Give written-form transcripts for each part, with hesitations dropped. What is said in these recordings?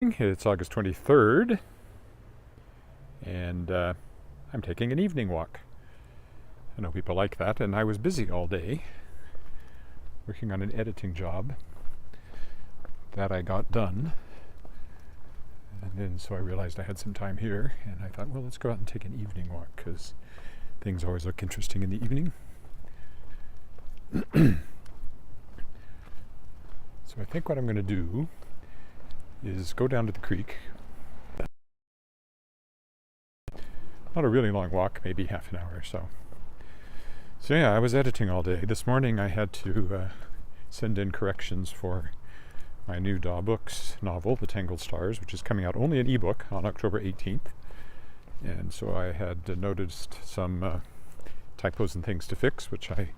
It's August 23rd, and I'm taking an evening walk. I know people like that, and I was busy all day working on an editing job that I got done. And then so I realized I had some time here, and I thought, well, let's go out and take an evening walk, because things always look interesting in the evening. So I think what I'm going to do is go down to the creek. Not a really long walk, maybe half an hour or so. So yeah, I was editing all day. This morning I had to send in corrections for my new Daw Books novel, The Tangled Stars, which is coming out only in ebook on October 18th. And so I had noticed some typos and things to fix, which I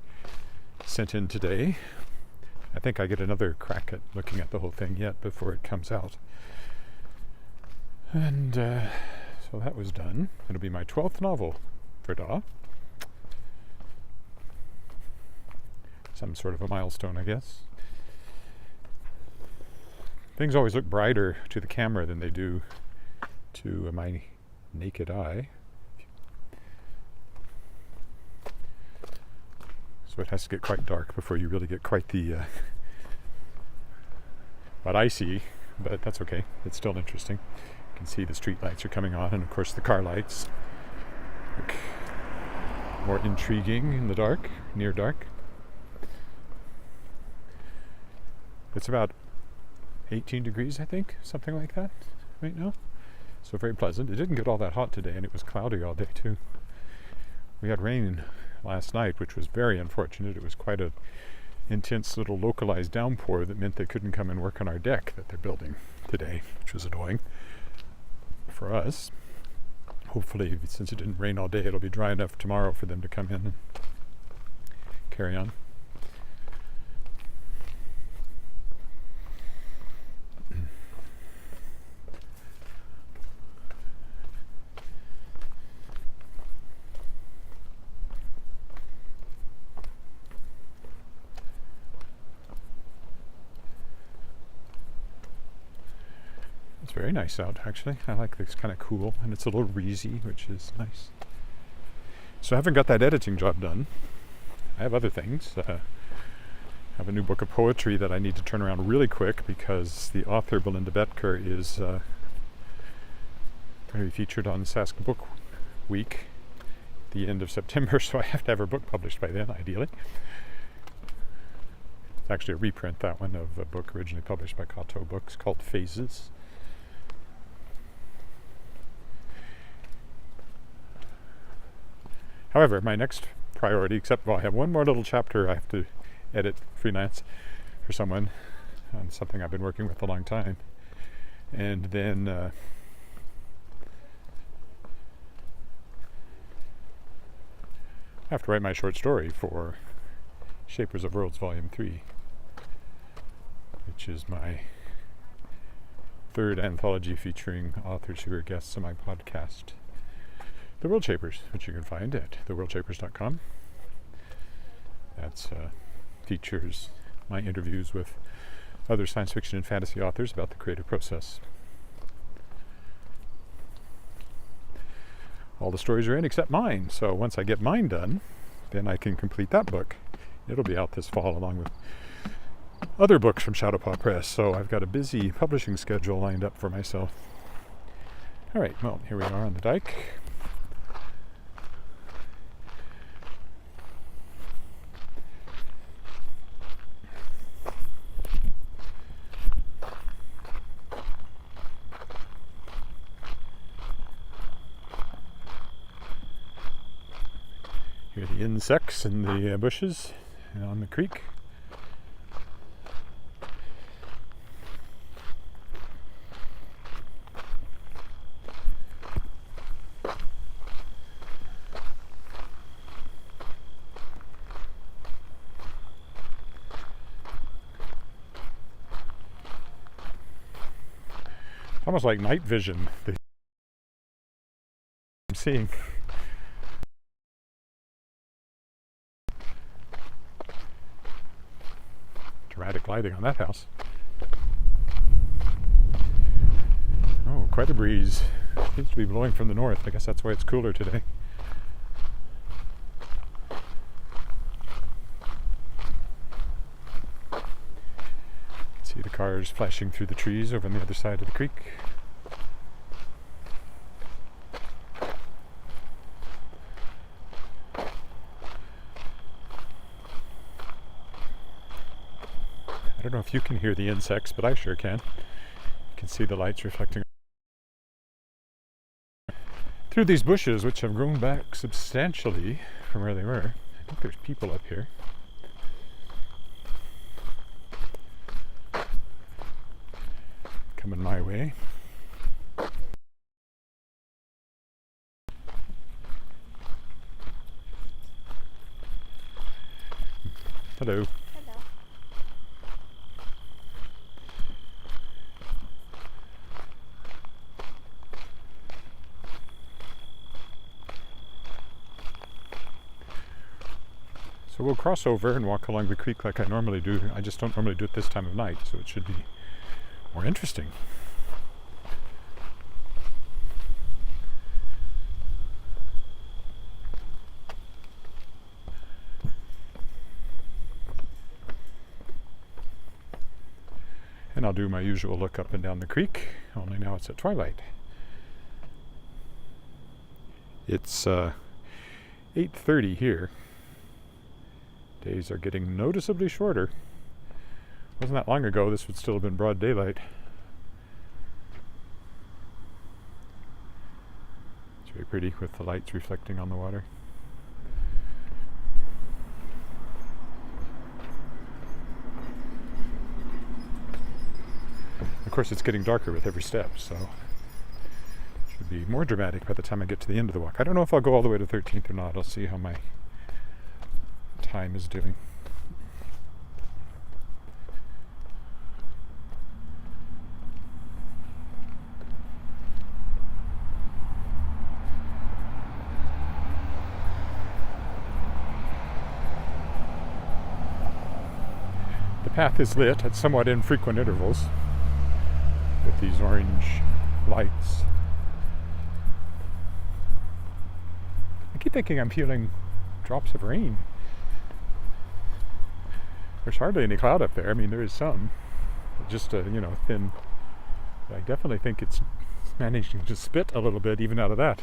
sent in today. I think I get another crack at looking at the whole thing yet before it comes out. And so that was done. It'll be my 12th novel for Daw. Some sort of a milestone, I guess. Things always look brighter to the camera than they do to my naked eye. So it has to get quite dark before you really get quite the what I see, but that's okay. It's still interesting. You can see the street lights are coming on, and of course the car lights look more intriguing in the dark, near dark. It's about 18 degrees, I think, something like that right now. So very pleasant. It didn't get all that hot today, and it was cloudy all day too. We had rain last night, which was very unfortunate. It was quite a intense little localized downpour that meant they couldn't come and work on our deck that they're building today, which was annoying for us. Hopefully, since it didn't rain all day, it'll be dry enough tomorrow for them to come in and carry on. It's very nice out, actually. I like this, kind of cool, and it's a little breezy, which is nice. So I haven't got that editing job done. I have other things. I have a new book of poetry that I need to turn around really quick because the author, Belinda Betker, is going to be featured on Sask Book Week at the end of September, so I have to have her book published by then, ideally. It's actually a reprint, that one, of a book originally published by Kato Books called Phases. However, my next priority, I have one more little chapter I have to edit freelance for someone on something I've been working with a long time. And then I have to write my short story for Shapers of Worlds Volume 3, which is my third anthology featuring authors who are guests on my podcast, The World Shapers, which you can find at theworldshapers.com. That features my interviews with other science fiction and fantasy authors about the creative process. All the stories are in except mine, so once I get mine done, then I can complete that book. It'll be out this fall along with other books from Shadowpaw Press, so I've got a busy publishing schedule lined up for myself. All right, well, here we are on the dike. Hear the insects in the bushes and on the creek. Almost like night vision that I'm seeing. Dramatic lighting on that house. quite a breeze. Seems to be blowing from the north. I guess that's why it's cooler today. See the cars flashing through the trees over on the other side of the creek. I don't know if you can hear the insects, but I sure can. You can see the lights reflecting through these bushes, which have grown back substantially from where they were. I think there's people up here. Coming my way. Hello. So we'll cross over and walk along the creek like I normally do. I just don't normally do it this time of night, so it should be more interesting. And I'll do my usual look up and down the creek, only now it's at twilight. It's 8:30 here. Days are getting noticeably shorter. Wasn't that long ago this would still have been broad daylight. It's very pretty with the lights reflecting on the water. Of course it's getting darker with every step, so it should be more dramatic by the time I get to the end of the walk. I don't know if I'll go all the way to 13th or not. I'll see how my time is doing. The path is lit at somewhat infrequent intervals with these orange lights. I keep thinking I'm feeling drops of rain. There's hardly any cloud up there. I mean, there is some, just a thin. But I definitely think it's managing to spit a little bit even out of that.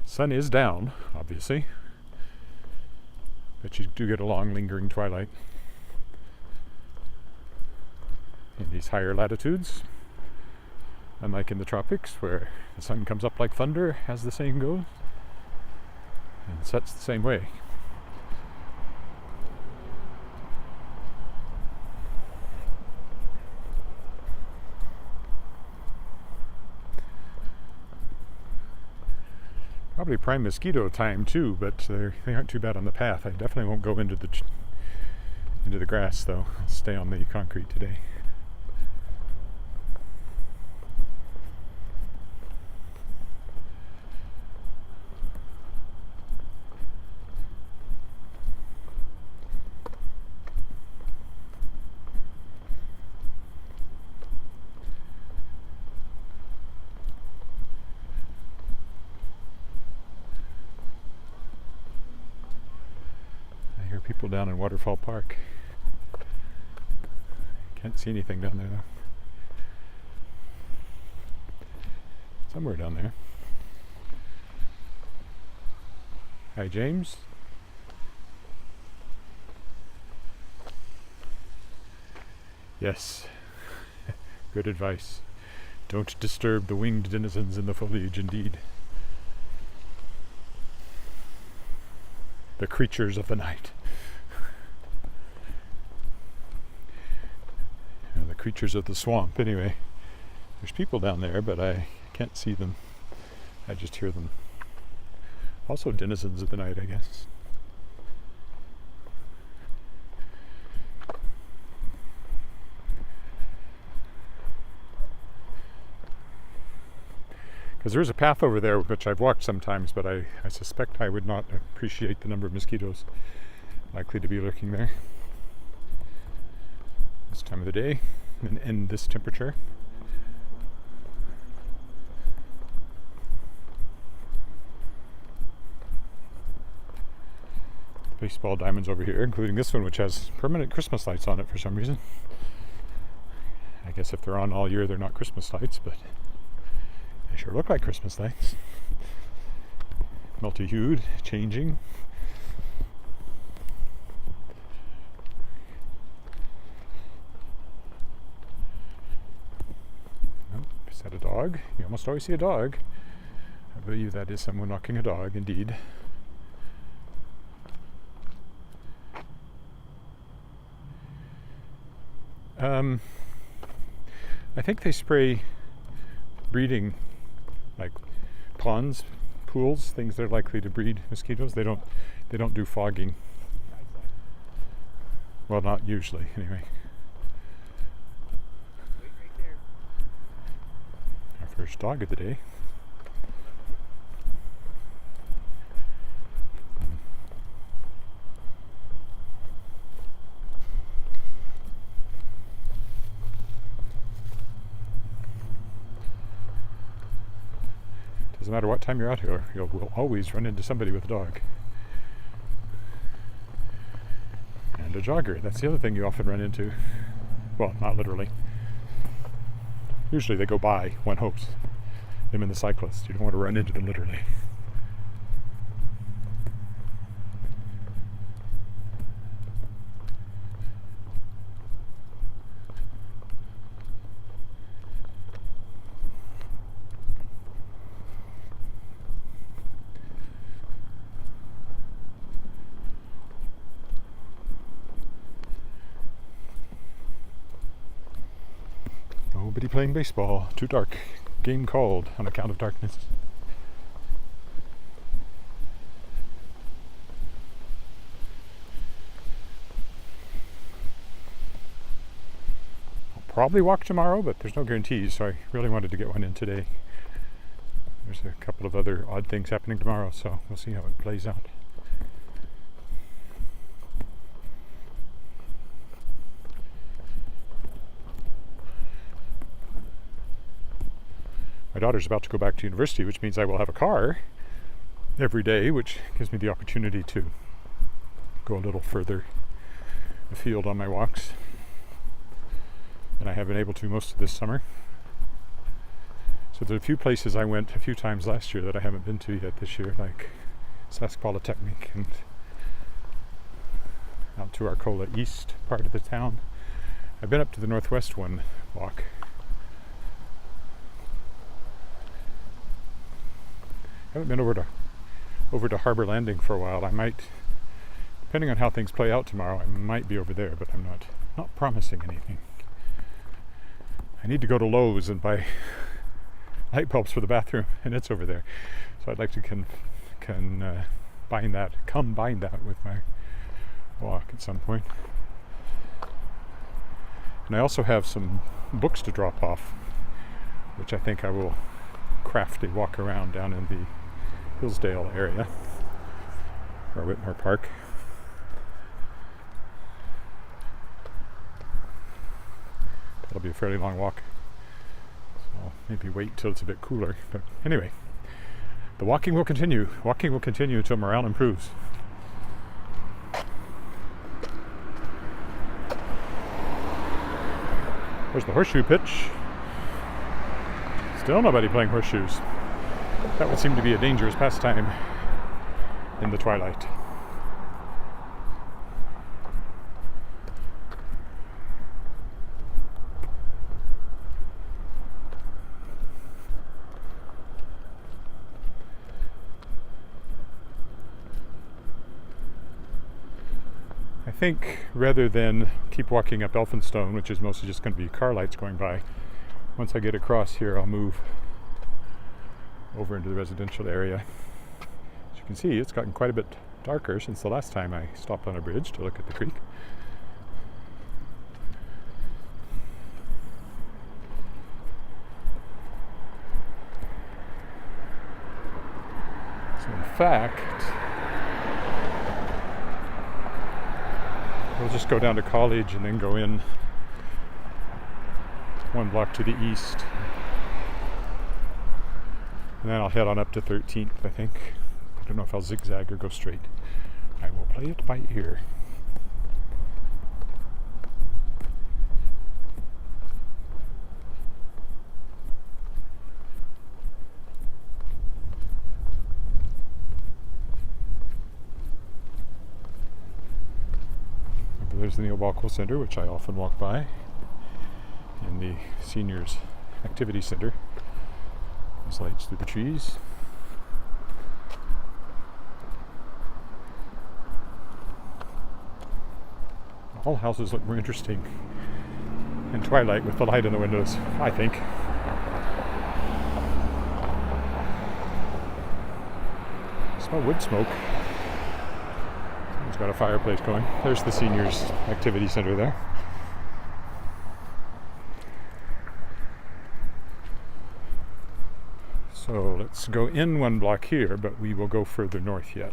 Sun is down, obviously, but you do get a long, lingering twilight. In these higher latitudes, unlike in the tropics where the sun comes up like thunder, as the saying goes, and sets the same way. Probably prime mosquito time too, but they aren't too bad on the path. I definitely won't go into the grass though. I'll stay on the concrete today. People down in Waterfall Park. Can't see anything down there though. Somewhere down there. Hi, James. Yes. Good advice. Don't disturb the winged denizens in the foliage, indeed. The creatures of the night. The creatures of the swamp. Anyway, there's people down there, but I can't see them. I just hear them. Also denizens of the night, I guess. Because there is a path over there which I've walked sometimes, but I suspect I would not appreciate the number of mosquitoes likely to be lurking there this time of the day and in this temperature. Baseball diamonds over here, including this one, which has permanent Christmas lights on it for some reason. I guess if they're on all year, they're not Christmas lights, but they sure look like Christmas lights. Multi-hued, changing. Oh, is that a dog? You almost always see a dog. I believe that is someone walking a dog, indeed. I think they spray breeding, like ponds, pools, things that are likely to breed mosquitoes. They don't do fogging. Well, not usually, anyway. Our first dog of the day. Doesn't matter what time you're out here, you'll always run into somebody with a dog. And a jogger. That's the other thing you often run into. Well, not literally. Usually they go by, one hopes. Them and the cyclist. You don't want to run into them literally. Nobody playing baseball. Too dark. Game called on account of darkness. I'll probably walk tomorrow, but there's no guarantees, so I really wanted to get one in today. There's a couple of other odd things happening tomorrow, so we'll see how it plays out. My daughter's about to go back to university, which means I will have a car every day, which gives me the opportunity to go a little further afield on my walks than I have been able to most of this summer. So there's a few places I went a few times last year that I haven't been to yet this year, like Sask Polytechnic and out to Arcola East part of the town. I've been up to the northwest one walk. I haven't been over to Harbor Landing for a while. I might, depending on how things play out tomorrow, I might be over there, but I'm not promising anything. I need to go to Lowe's and buy light bulbs for the bathroom, and it's over there. So I'd like to combine that with my walk at some point. And I also have some books to drop off, which I think I will craft a walk around down in the Hillsdale area, or Whitmore Park. That'll be a fairly long walk, so I'll maybe wait till it's a bit cooler. But anyway, the walking will continue. Walking will continue until morale improves. There's the horseshoe pitch. Still nobody playing horseshoes. That would seem to be a dangerous pastime in the twilight. I think rather than keep walking up Elphinstone, which is mostly just going to be car lights going by, once I get across here, I'll move over into the residential area. As you can see, it's gotten quite a bit darker since the last time I stopped on a bridge to look at the creek. So in fact, we'll just go down to College and then go in one block to the east. And then I'll head on up to 13th, I think. I don't know if I'll zigzag or go straight. I will play it by ear. There's the Neil Balco Center, which I often walk by, and the Seniors Activity Center. There's lights through the trees. All houses look more interesting in twilight with the light in the windows, I think. Smell wood smoke. It's got a fireplace going. There's the Seniors Activity Center there. So let's go in one block here, but we will go further north yet.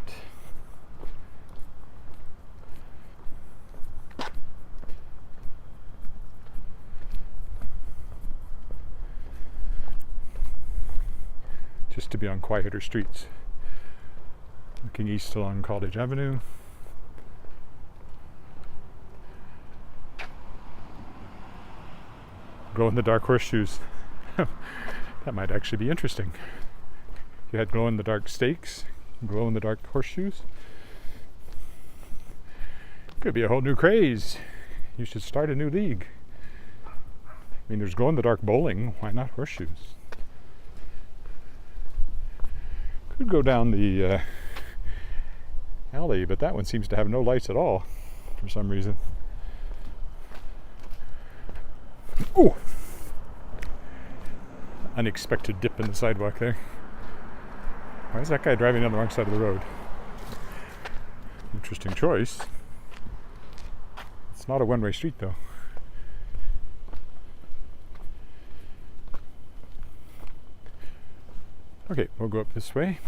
Just to be on quieter streets. Looking east along College Avenue. Glow-in-the-dark horseshoes. That might actually be interesting. If you had glow-in-the-dark stakes, glow-in-the-dark horseshoes. Could be a whole new craze. You should start a new league. I mean, there's glow-in-the-dark bowling. Why not horseshoes? Could go down the alley, but that one seems to have no lights at all for some reason. Ooh! Unexpected dip in the sidewalk there. Why is that guy driving down the wrong side of the road? Interesting choice. It's not a one-way street though. Okay, we'll go up this way.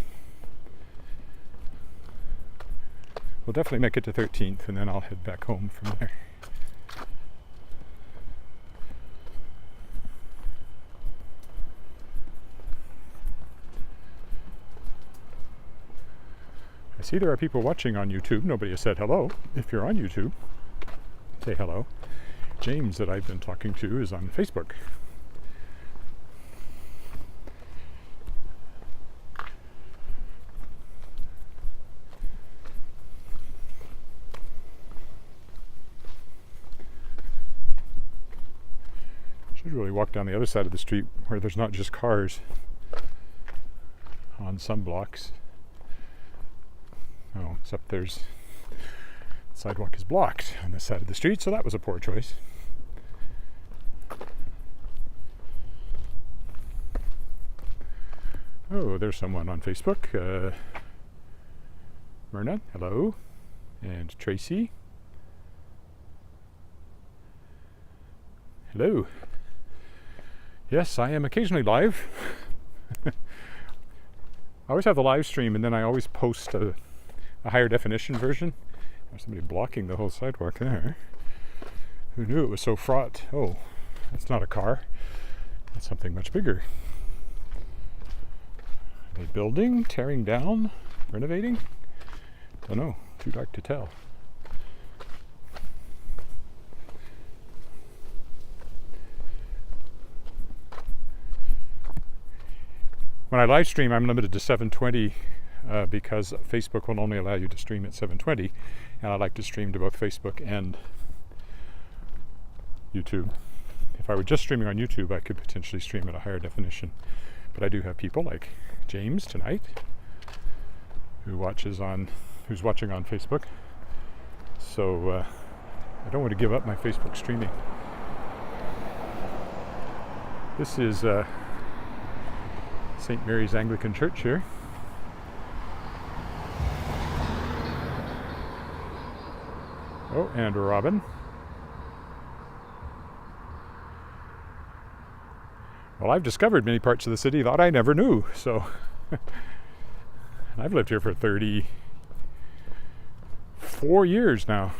We'll definitely make it to 13th and then I'll head back home from there. I see there are people watching on YouTube. Nobody has said hello. If you're on YouTube, say hello. James, that I've been talking to, is on Facebook. Should really walk down the other side of the street where there's not just cars on some blocks. Oh, except there's the sidewalk is blocked on this side of the street, so that was a poor choice. Oh, there's someone on Facebook. Myrna, hello. And Tracy. Hello. Yes, I am occasionally live. I always have the live stream and then I always post a higher definition version. There's somebody blocking the whole sidewalk there. Who knew it was so fraught? Oh, that's not a car. That's something much bigger. Are they building, tearing down, renovating? Don't know. Too dark to tell. When I live stream, I'm limited to 720 because Facebook will only allow you to stream at 720, and I like to stream to both Facebook and YouTube. If I were just streaming on YouTube, I could potentially stream at a higher definition. But I do have people like James tonight, who's watching on Facebook. So I don't want to give up my Facebook streaming. This is St. Mary's Anglican Church here. Oh, and Robin. Well, I've discovered many parts of the city that I never knew, so And I've lived here for 34 years now.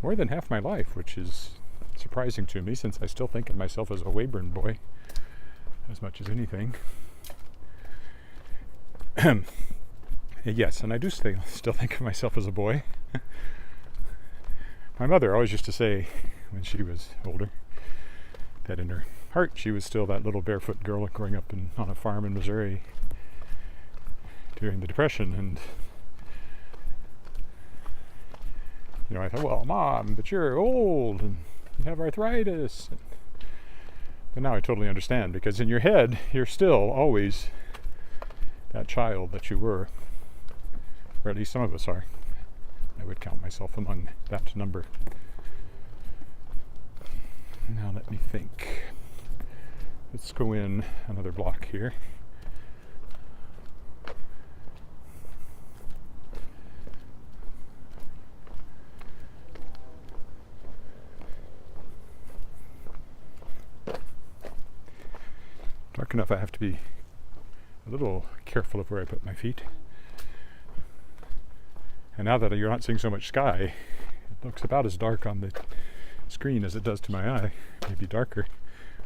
More than half my life, which is surprising to me since I still think of myself as a Weyburn boy as much as anything. Yes, and I do still think of myself as a boy. My mother always used to say when she was older that in her heart she was still that little barefoot girl growing up on a farm in Missouri during the Depression. And I thought, well, Mom, but you're old and you have arthritis. But now I totally understand, because in your head you're still always that child that you were, or at least some of us are. I would count myself among that number. Now let me think. Let's go in another block here. Dark enough I have to be a little careful of where I put my feet. And now that you're not seeing so much sky, it looks about as dark on the screen as it does to my eye, maybe darker,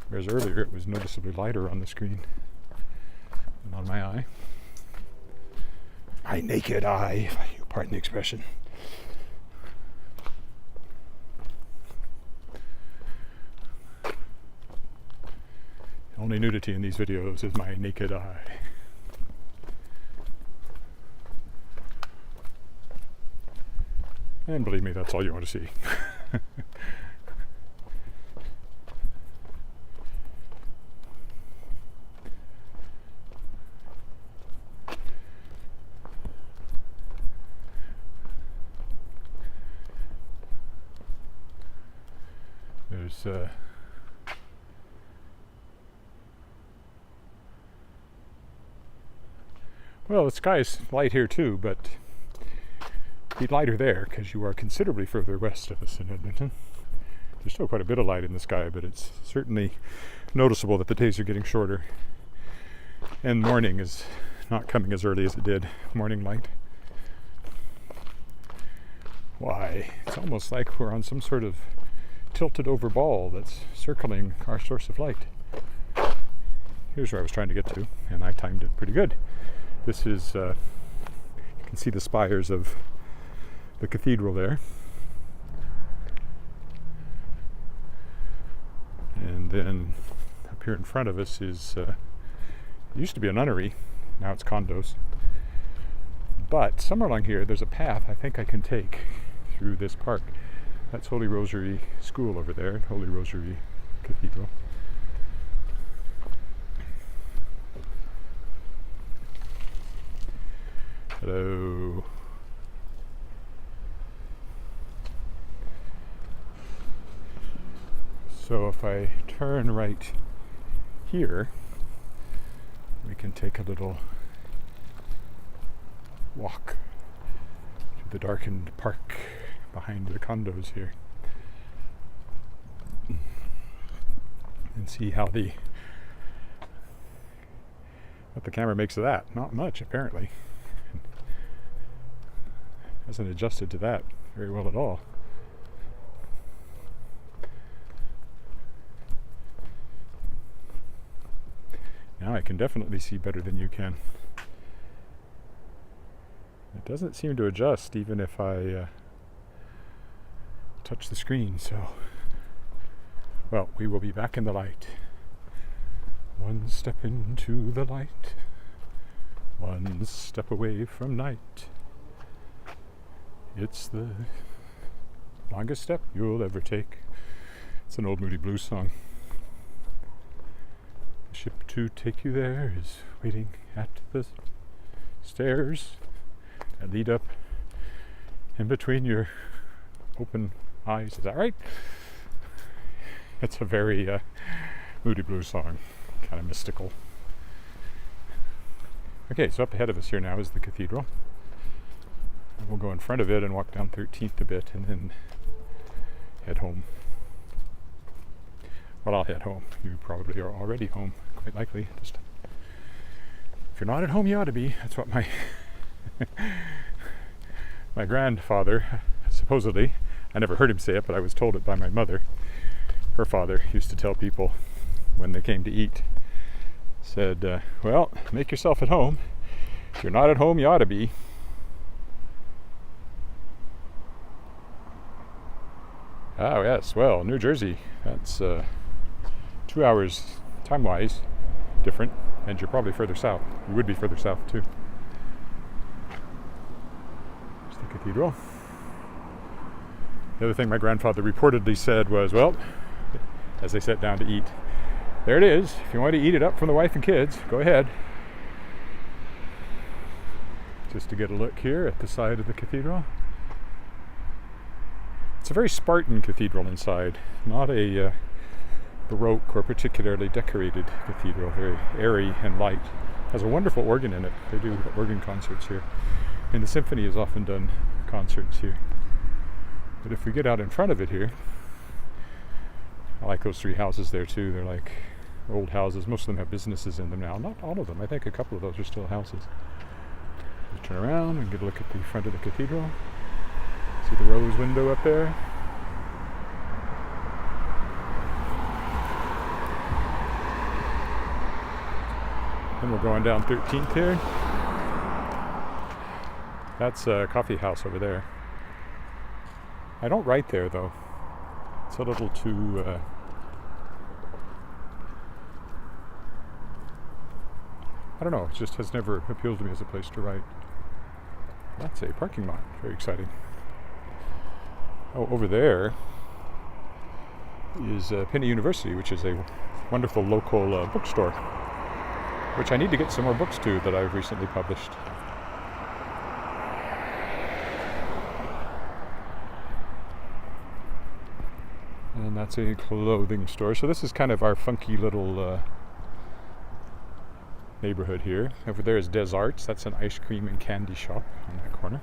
whereas earlier it was noticeably lighter on the screen than on my eye. My naked eye, if you pardon the expression. The only nudity in these videos is my naked eye. And believe me, that's all you want to see. There's well, the sky's light here too, but it'd be lighter there because you are considerably further west of us in Edmonton. There's still quite a bit of light in the sky, but it's certainly noticeable that the days are getting shorter. And morning is not coming as early as it did, morning light. Why, it's almost like we're on some sort of tilted over ball that's circling our source of light. Here's where I was trying to get to, and I timed it pretty good. This is, you can see the spires of the cathedral there. And then up here in front of us is, it used to be a nunnery, now it's condos. But somewhere along here there's a path I think I can take through this park. That's Holy Rosary School over there, Holy Rosary Cathedral. Hello. So if I turn right here, we can take a little walk through the darkened park behind the condos here and see how what the camera makes of that. Not much, apparently. Hasn't adjusted to that very well at all. Now I can definitely see better than you can. It doesn't seem to adjust even if I touch the screen, so well, we will be back in the light. One step into the light, one step away from night. It's the longest step you'll ever take. It's an old Moody Blues song. The ship to take you there is waiting at the stairs that lead up in between your open eyes. Is that right? It's a very Moody Blues song, kind of mystical. Okay, so up ahead of us here now is the cathedral. We'll go in front of it and walk down 13th a bit and then head home. Well, I'll head home. You probably are already home, quite likely. Just If you're not at home, you ought to be. That's what my my grandfather, supposedly, I never heard him say it, but I was told it by my mother. Her father used to tell people when they came to eat, said, well, make yourself at home. If you're not at home, you ought to be. Oh, yes, well, New Jersey, that's 2 hours time-wise different, and you're probably further south. You would be further south, too. There's the cathedral. The other thing my grandfather reportedly said was, well, as they sat down to eat, there it is. If you want to eat it up from the wife and kids, go ahead. Just to get a look here at the side of the cathedral. It's a very Spartan cathedral inside, not a Baroque or particularly decorated cathedral, very airy and light. Has a wonderful organ in it. They do organ concerts here. And the symphony has often done concerts here. But if we get out in front of it here, I like those three houses there too. They're like old houses. Most of them have businesses in them now. Not all of them. I think a couple of those are still houses. We turn around and get a look at the front of the cathedral. See the rose window up there? Then we're going down 13th here. That's a coffee house over there. I don't write there though. It's a little too I don't know, it just has never appealed to me as a place to write. That's a parking lot. Very exciting. Oh, over there is Penny University, which is a wonderful local bookstore, which I need to get some more books to that I've recently published. And that's a clothing store. So this is kind of our funky little neighborhood here. Over there is Des Arts. That's an ice cream and candy shop on that corner.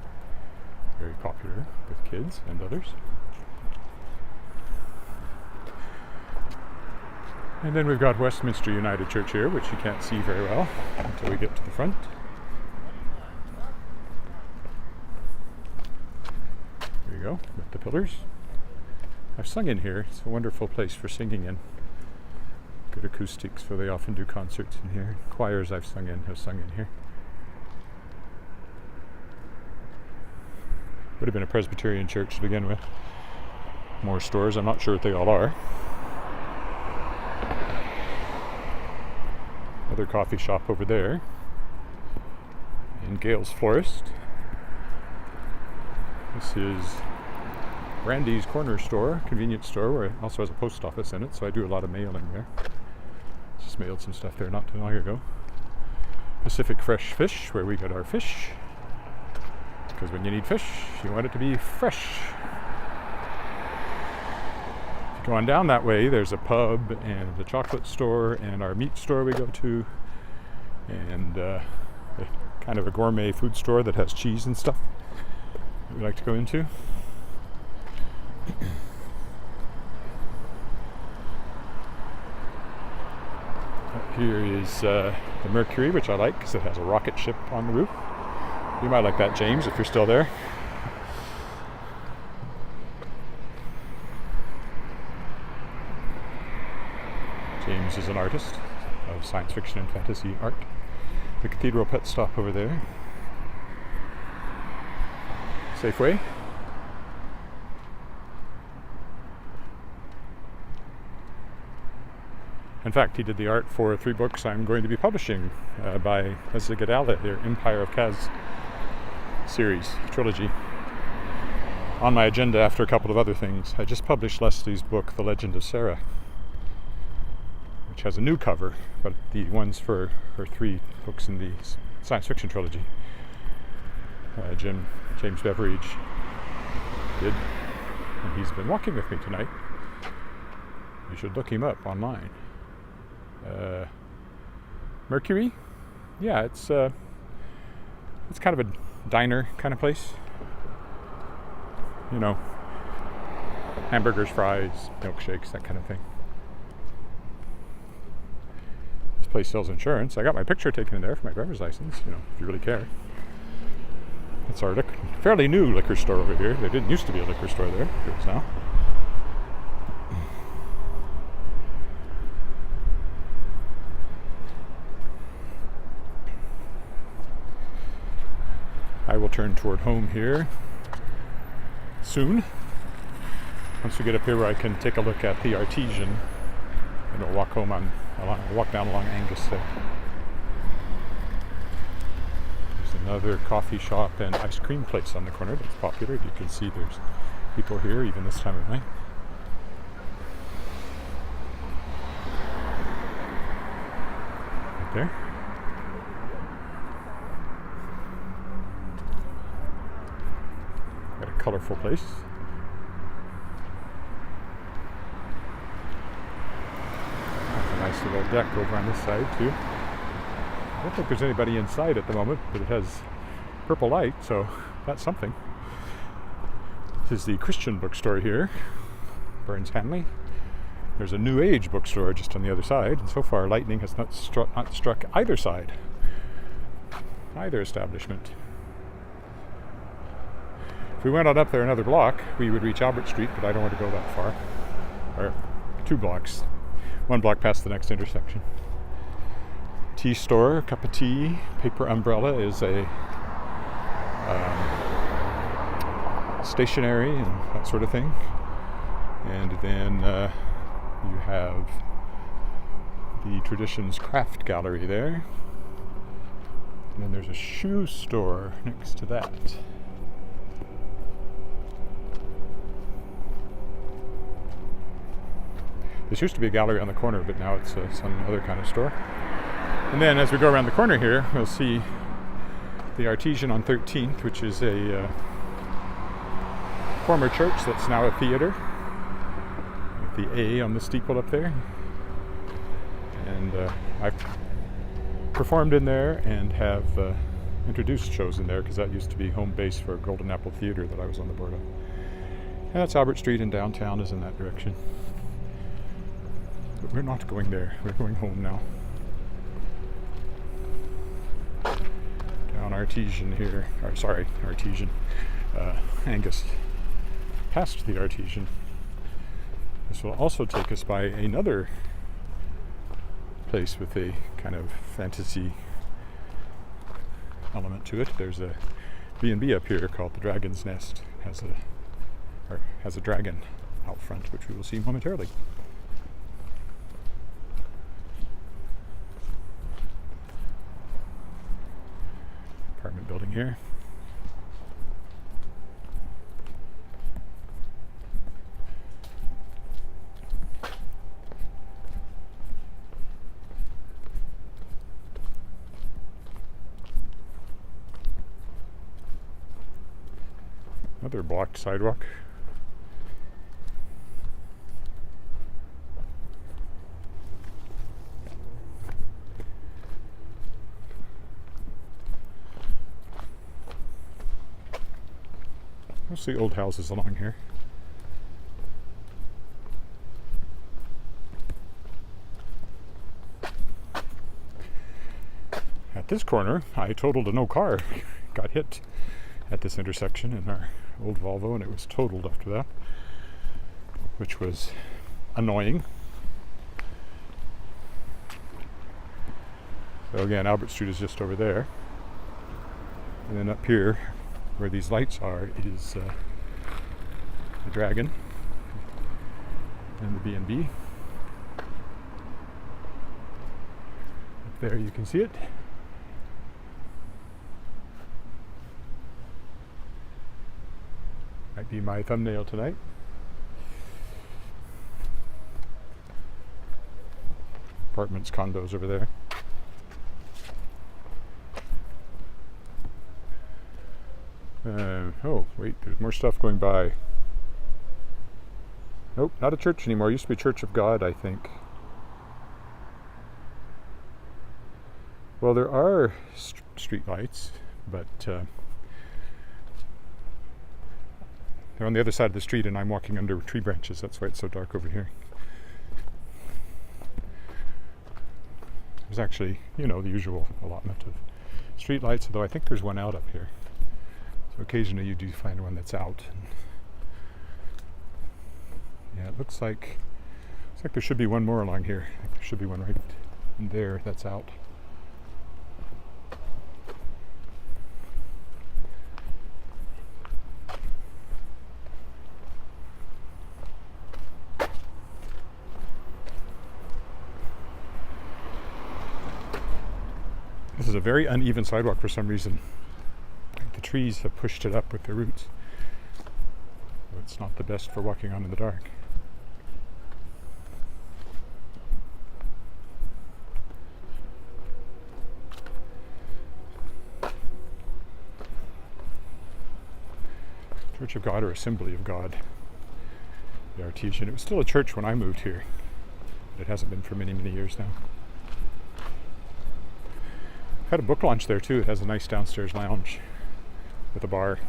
Very popular with kids and others. And then we've got Westminster United Church here, which you can't see very well until we get to the front. There you go, with the pillars. I've sung in here. It's a wonderful place for singing in. Good acoustics, so they often do concerts in here. Choirs I've sung in have sung in here. Would have been a Presbyterian church to begin with. More stores, I'm not sure what they all are. Another coffee shop over there in Gale's Florist. This is Randy's Corner Store, convenience store, where it also has a post office in it, so I do a lot of mailing there. Just mailed some stuff there not too long ago. Pacific Fresh Fish, where we get our fish. Because when you need fish, you want it to be fresh. If you go on down that way, there's a pub and a chocolate store and our meat store we go to. And kind of a gourmet food store that has cheese and stuff that we like to go into. Up here is the Mercury, which I like because it has a rocket ship on the roof. You might like that, James, if you're still there. James is an artist of science fiction and fantasy art. The Cathedral Pet Stop over there. Safeway. In fact, he did the art for 3 books I'm going to be publishing by Leslie Gadalla, their Empire of Kaz series, trilogy. On my agenda after a couple of other things, I just published Leslie's book, The Legend of Sarah, which has a new cover, but the ones for her 3 books in the science fiction trilogy, James Beveridge did, and he's been walking with me tonight. You should look him up online. Mercury, yeah, it's kind of a diner kind of place. You know, hamburgers, fries, milkshakes, that kind of thing. This place sells insurance. I got my picture taken in there for my driver's license, if you really care. It's our fairly new liquor store over here. There didn't used to be a liquor store there. There is now. I will turn toward home here soon. Once we get up here where I can take a look at the Artesian, and we'll walk down along Angus there. There's another coffee shop and ice cream place on the corner that's popular. You can see there's people here even this time of night. Right there. Got a colorful place. Nice little deck over on this side too. I don't think there's anybody inside at the moment, but it has purple light, so that's something. This is the Christian bookstore here, Burns Hanley. There's a New Age bookstore just on the other side, and so far lightning has not struck either side, either establishment. If we went on up there another block, we would reach Albert Street, but I don't want to go that far. Or 2 blocks. 1 block past the next intersection. Tea store, cup of tea, paper umbrella is a stationery and that sort of thing. And then you have the Traditions Craft Gallery there. And then there's a shoe store next to that. This used to be a gallery on the corner, but now it's some other kind of store. And then as we go around the corner here, we'll see the Artesian on 13th, which is a former church that's now a theater, with the A on the steeple up there. And I've performed in there and have introduced shows in there, because that used to be home base for Golden Apple Theater that I was on the board of. And that's Albert Street, and downtown is in that direction. But we're not going there. We're going home now. Down Artesian here. Artesian. Angus. Past the Artesian. This will also take us by another place with a kind of fantasy element to it. There's a B&B up here called the Dragon's Nest. Has a dragon out front, which we will see momentarily. Apartment building here. Another blocked sidewalk. Mostly old houses along here. At this corner, I totaled a no car. Got hit at this intersection in our old Volvo, and it was totaled after that, which was annoying. So again, Albert Street is just over there. And then up here, where these lights are, is the Dragon and the B&B. Up there you can see it. Might be my thumbnail tonight. Apartments, condos over there. Oh, wait, there's more stuff going by. Nope, not a church anymore. It used to be Church of God, I think. Well, there are street lights, but they're on the other side of the street, and I'm walking under tree branches. That's why it's so dark over here. There's actually, the usual allotment of street lights, although I think there's one out up here. So occasionally you do find one that's out. Yeah, it looks like there should be one more along here. I think there should be one right in there that's out. This is a very uneven sidewalk for some reason. The trees have pushed it up with their roots. So it's not the best for walking on in the dark. Church of God or Assembly of God, the Artesian. It was still a church when I moved here, but it hasn't been for many, many years now. I've had a book launch there too. It has a nice downstairs lounge with a bar,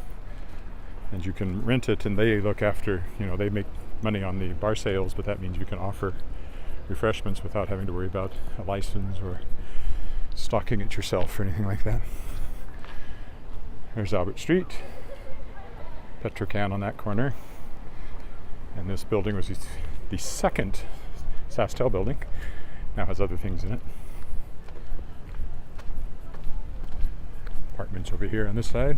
and you can rent it, and they look after, they make money on the bar sales, but that means you can offer refreshments without having to worry about a license or stocking it yourself or anything like that. There's Albert Street, Petrocan on that corner, and this building was the second Sastel building. Now has other things in it. Apartments over here on this side.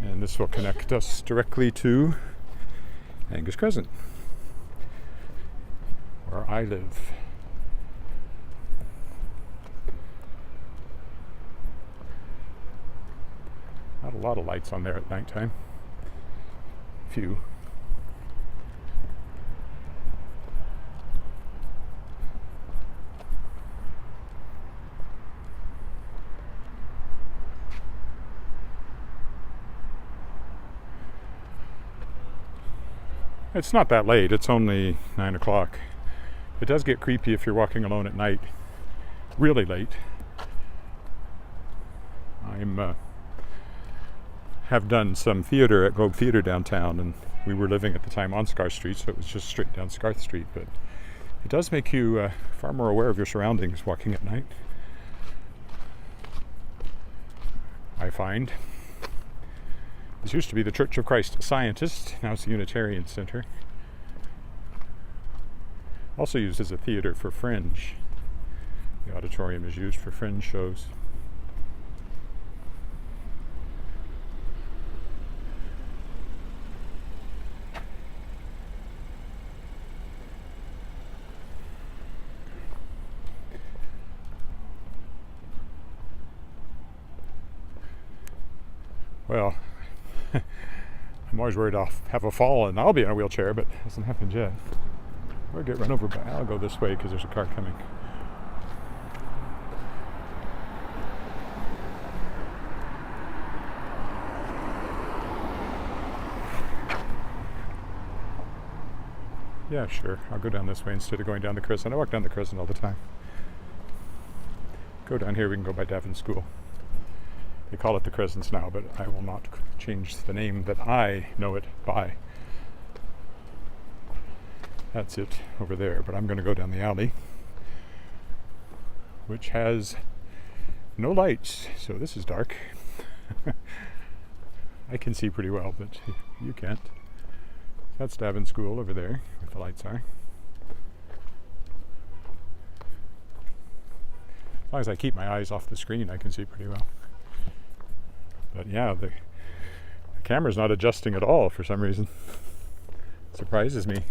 And this will connect us directly to Angus Crescent, where I live. Not a lot of lights on there at nighttime. Few. It's not that late, it's only 9 o'clock. It does get creepy if you're walking alone at night, really late. Have done some theater at Globe Theater downtown, and we were living at the time on Scar Street, so it was just straight down Scarth Street, but it does make you far more aware of your surroundings walking at night, I find. This used to be the Church of Christ Scientist, now it's the Unitarian Center. Also used as a theater for fringe. The auditorium is used for fringe shows. Well, I'm always worried I'll have a fall and I'll be in a wheelchair, but it hasn't happened yet. Or get run over by. I'll go this way because there's a car coming. Yeah, sure. I'll go down this way instead of going down the Crescent. I walk down the Crescent all the time. Go down here, we can go by Davin School. They call it the Crescents now, but I will not change the name that I know it by. That's it over there, but I'm going to go down the alley, which has no lights, so this is dark. I can see pretty well, but you can't. That's Davin School over there, where the lights are. As long as I keep my eyes off the screen, I can see pretty well. But yeah, the camera's not adjusting at all for some reason. It surprises me.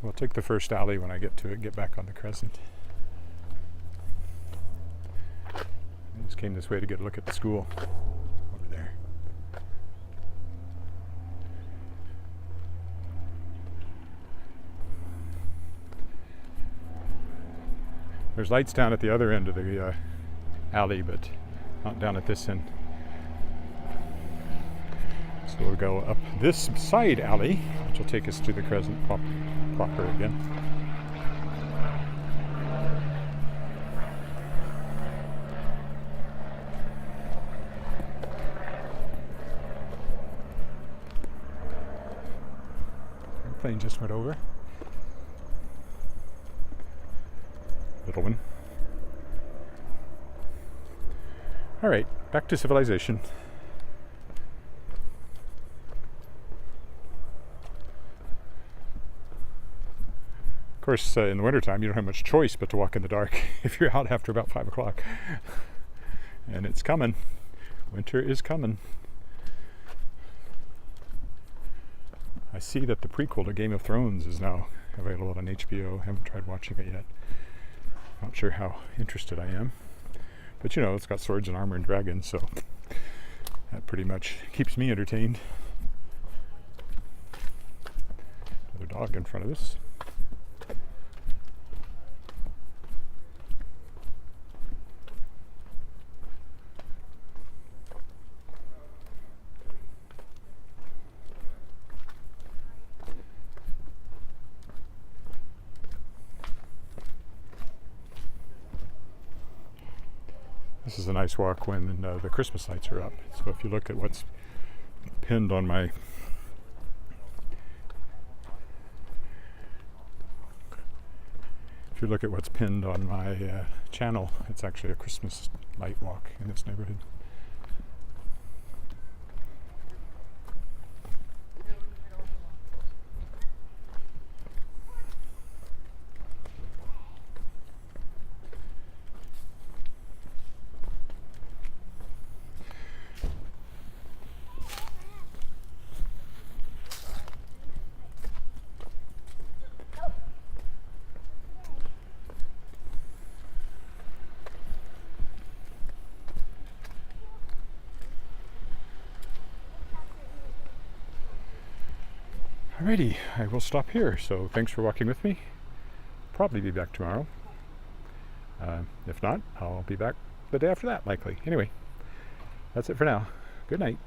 We'll take the first alley when I get to it, get back on the Crescent. I just came this way to get a look at the school over there. There's lights down at the other end of the alley, but not down at this end. So we'll go up this side alley, which will take us to the Crescent proper again. plane just went over. Little one. All right, back to civilization. Of course, in the wintertime, you don't have much choice but to walk in the dark if you're out after about 5 o'clock. And it's coming. Winter is coming. I see that the prequel to Game of Thrones is now available on HBO. Haven't tried watching it yet. Not sure how interested I am. But it's got swords and armor and dragons, so that pretty much keeps me entertained. Another dog in front of us. This is a nice walk when the Christmas lights are up. So if you look at what's pinned on my channel, it's actually a Christmas light walk in this neighborhood. Alrighty, I will stop here. So thanks for walking with me. Probably be back tomorrow. If not, I'll be back the day after that, likely. Anyway, that's it for now. Good night.